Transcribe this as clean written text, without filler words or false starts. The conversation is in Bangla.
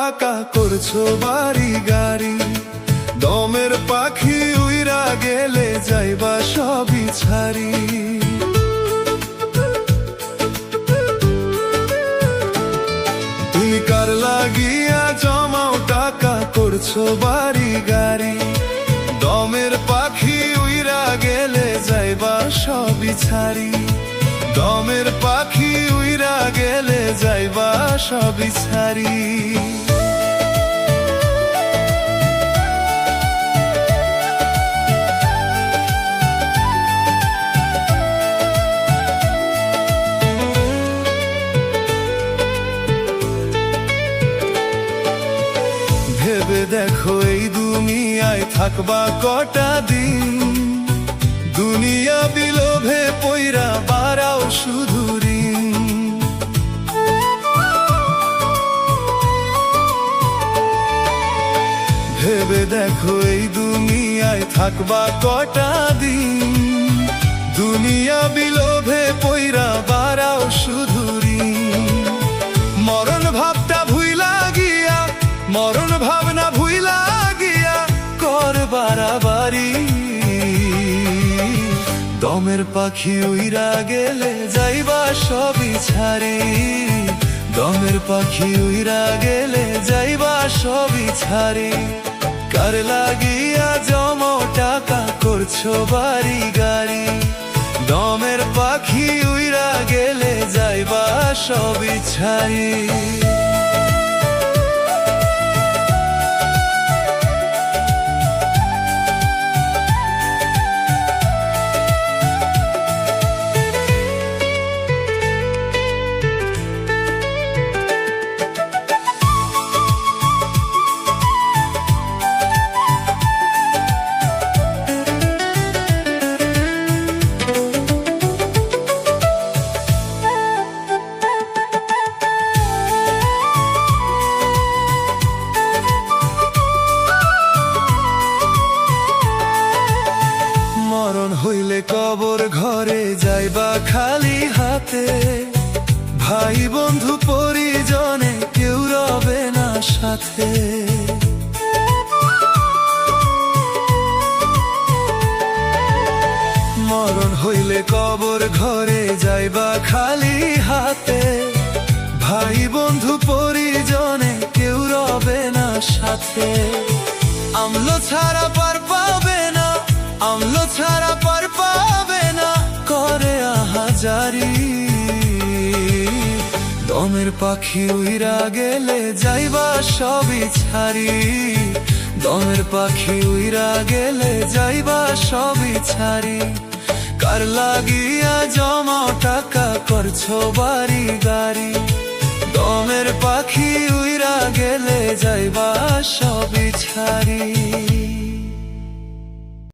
টাকা করছো বাড়ি গাড়ি, দমের পাখি উইরা গেলে যাইবা সবই ছাড়ি। তুমি কার লাগিয়া জমাও টাকা করছো বাড়ি গাড়ি, দমের পাখি উইরা গেলে যাইবা সবই ছাড়ি। দমের পাখি উইরা গেলে যাইবা সবই ছাড়ি। ভেবে দেখো এই দুনিয়ায় থাকবা কটা দিন, দুনিয়া বিলোভে পইরা বাড়াও শুধু ঋণ। ভেবে দেখো এই দুনিয়ায় থাকবা কটা দিন, দুনিয়া বিলোভে পইরা বাড়াও শুধু ঋণ। মরণ ভাবটা ভুইলা গিয়া, মরণ ভাবনা ভুইলা গিয়া কর বাড়াবাড়ি। দমের পাখি উইরা গেলে যাইবা সবই ছাড়ি, দমের পাখি উইরা গেলে যাইবা সবই ছাড়ি। কার লাগিয়া জমাও টাকা করছো বাড়ি গাড়ি, দমের পাখি উইরা গেলে যাইবা সবই ছাড়ি। মরণ হইলে কবর ঘরে যাইবা খালি হাতে, ভাই বন্ধু পরিজনে কেউ রবে না সাথে। মরণ হইলে কবর ঘরে যাইবা খালি হাতে, ভাই বন্ধু পরিজনে কেউ রবে না সাথে। আমলো ছাড়া পার পাবে না, আমলো ছাড়া পার পাবে না করে আহাজারি। দমের পাখি উইরা গেলে যাইবা সবই ছাড়ি, দমের পাখি উইরা গেলে যাইবা সবই ছাড়ি। কার লাগিয়া জমাও টাকা করছো বাড়ি গাড়ি, দমের পাখি উইরা গেলে যাইবা সবই ছাড়ি।